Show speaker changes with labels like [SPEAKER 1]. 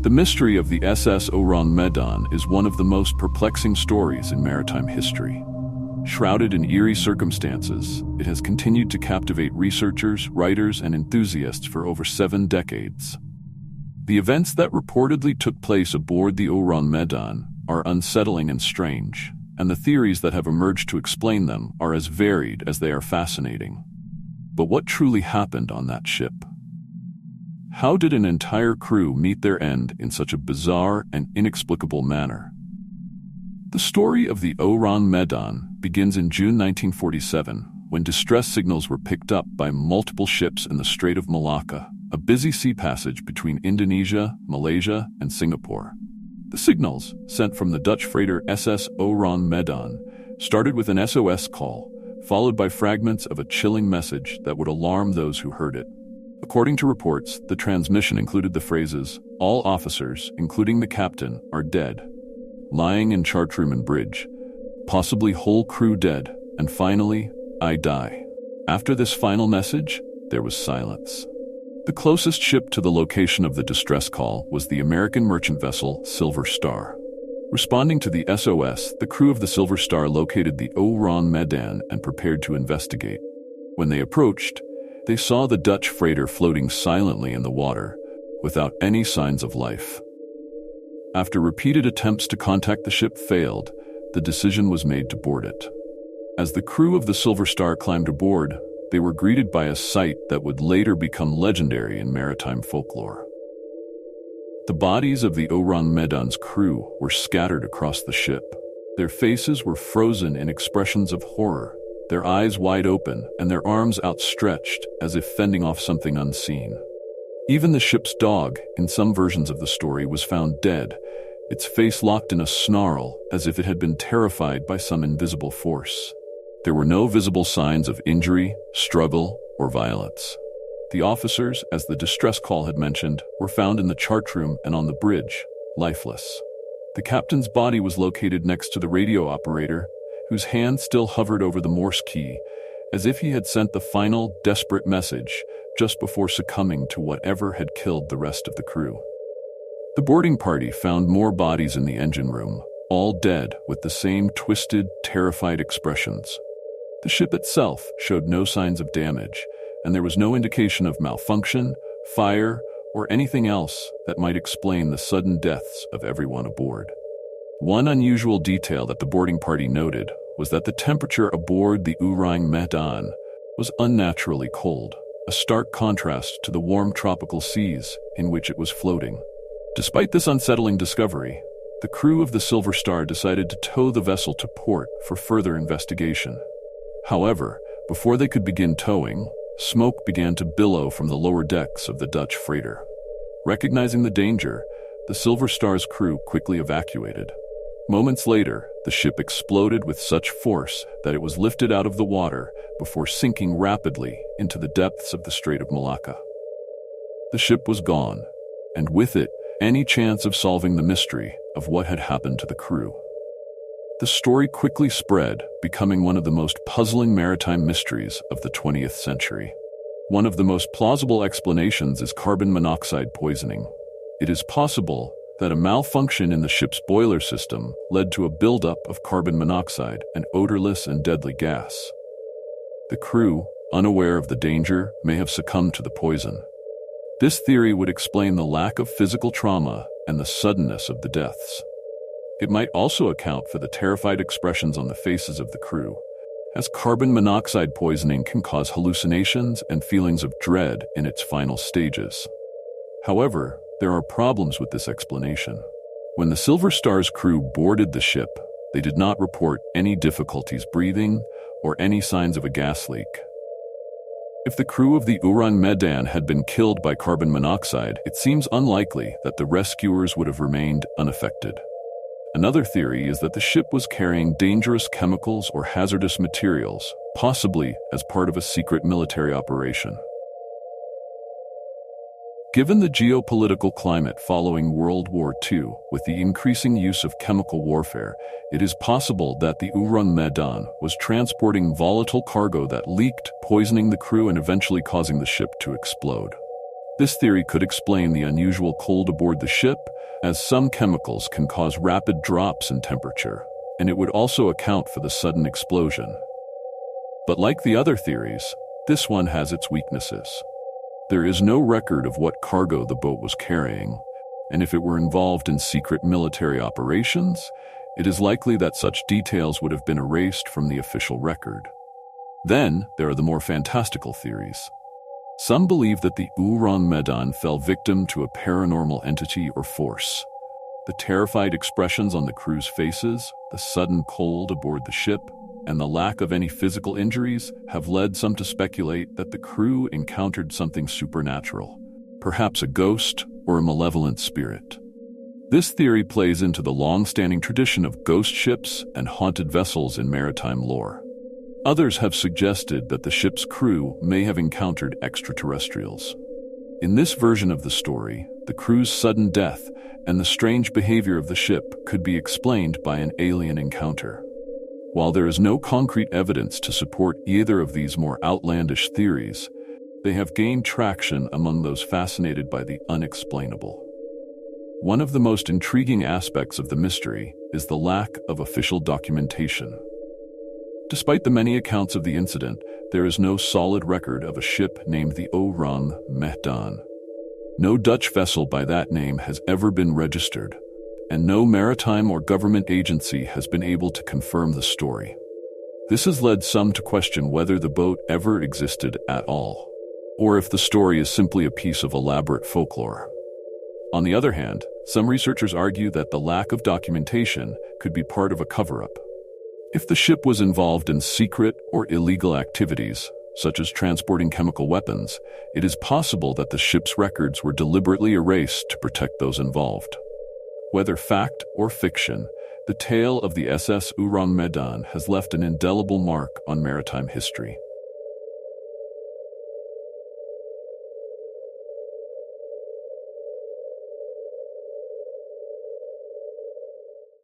[SPEAKER 1] The mystery of the SS Ourang Medan is one of the most perplexing stories in maritime history. Shrouded in eerie circumstances, it has continued to captivate researchers, writers, and enthusiasts for over 7 decades. The events that reportedly took place aboard the Ourang Medan are unsettling and strange, and the theories that have emerged to explain them are as varied as they are fascinating. But what truly happened on that ship? How did an entire crew meet their end in such a bizarre and inexplicable manner? The story of the Ourang Medan begins in June 1947, when distress signals were picked up by multiple ships in the Strait of Malacca, a busy sea passage between Indonesia, Malaysia, and Singapore. The signals, sent from the Dutch freighter SS Ourang Medan, started with an SOS call, followed by fragments of a chilling message that would alarm those who heard it. According to reports, the transmission included the phrases, "All officers, including the captain, are dead," "Lying in chartroom and bridge," "Possibly whole crew dead," and finally, "I die." After this final message, there was silence. The closest ship to the location of the distress call was the American merchant vessel Silver Star. Responding to the SOS, the crew of the Silver Star located the Ourang Medan and prepared to investigate. When they approached, they saw the Dutch freighter floating silently in the water, without any signs of life. After repeated attempts to contact the ship failed, the decision was made to board it. As the crew of the Silver Star climbed aboard, they were greeted by a sight that would later become legendary in maritime folklore. The bodies of the Ourang Medan's crew were scattered across the ship. Their faces were frozen in expressions of horror, their eyes wide open and their arms outstretched as if fending off something unseen. Even the ship's dog, in some versions of the story, was found dead, its face locked in a snarl as if it had been terrified by some invisible force. There were no visible signs of injury, struggle, or violence. The officers, as the distress call had mentioned, were found in the chartroom and on the bridge, lifeless. The captain's body was located next to the radio operator, whose hand still hovered over the Morse key, as if he had sent the final, desperate message just before succumbing to whatever had killed the rest of the crew. The boarding party found more bodies in the engine room, all dead with the same twisted, terrified expressions. The ship itself showed no signs of damage, and there was no indication of malfunction, fire, or anything else that might explain the sudden deaths of everyone aboard. One unusual detail that the boarding party noted was that the temperature aboard the Ourang Medan was unnaturally cold, a stark contrast to the warm tropical seas in which it was floating. Despite this unsettling discovery, the crew of the Silver Star decided to tow the vessel to port for further investigation. However, before they could begin towing, smoke began to billow from the lower decks of the Dutch freighter. Recognizing the danger, the Silver Star's crew quickly evacuated. Moments later, the ship exploded with such force that it was lifted out of the water before sinking rapidly into the depths of the Strait of Malacca. The ship was gone, and with it, any chance of solving the mystery of what had happened to the crew. The story quickly spread, becoming one of the most puzzling maritime mysteries of the 20th century. One of the most plausible explanations is carbon monoxide poisoning. It is possible that a malfunction in the ship's boiler system led to a buildup of carbon monoxide, an odorless and deadly gas. The crew, unaware of the danger, may have succumbed to the poison. This theory would explain the lack of physical trauma and the suddenness of the deaths. It might also account for the terrified expressions on the faces of the crew, as carbon monoxide poisoning can cause hallucinations and feelings of dread in its final stages. However, there are problems with this explanation. When the Silver Star's crew boarded the ship, they did not report any difficulties breathing or any signs of a gas leak. If the crew of the Ourang Medan had been killed by carbon monoxide, it seems unlikely that the rescuers would have remained unaffected. Another theory is that the ship was carrying dangerous chemicals or hazardous materials, possibly as part of a secret military operation. Given the geopolitical climate following World War II, with the increasing use of chemical warfare, it is possible that the Ourang Medan was transporting volatile cargo that leaked, poisoning the crew and eventually causing the ship to explode. This theory could explain the unusual cold aboard the ship, as some chemicals can cause rapid drops in temperature, and it would also account for the sudden explosion. But like the other theories, this one has its weaknesses. There is no record of what cargo the boat was carrying, and if it were involved in secret military operations, it is likely that such details would have been erased from the official record. Then, there are the more fantastical theories. Some believe that the Ourang Medan fell victim to a paranormal entity or force. The terrified expressions on the crew's faces, the sudden cold aboard the ship, and the lack of any physical injuries have led some to speculate that the crew encountered something supernatural, perhaps a ghost or a malevolent spirit. This theory plays into the long-standing tradition of ghost ships and haunted vessels in maritime lore. Others have suggested that the ship's crew may have encountered extraterrestrials. In this version of the story, the crew's sudden death and the strange behavior of the ship could be explained by an alien encounter. While there is no concrete evidence to support either of these more outlandish theories, they have gained traction among those fascinated by the unexplainable. One of the most intriguing aspects of the mystery is the lack of official documentation. Despite the many accounts of the incident, there is no solid record of a ship named the Ourang Medan. No Dutch vessel by that name has ever been registered, and no maritime or government agency has been able to confirm the story. This has led some to question whether the boat ever existed at all, or if the story is simply a piece of elaborate folklore. On the other hand, some researchers argue that the lack of documentation could be part of a cover-up. If the ship was involved in secret or illegal activities, such as transporting chemical weapons, it is possible that the ship's records were deliberately erased to protect those involved. Whether fact or fiction, the tale of the SS Ourang Medan has left an indelible mark on maritime history.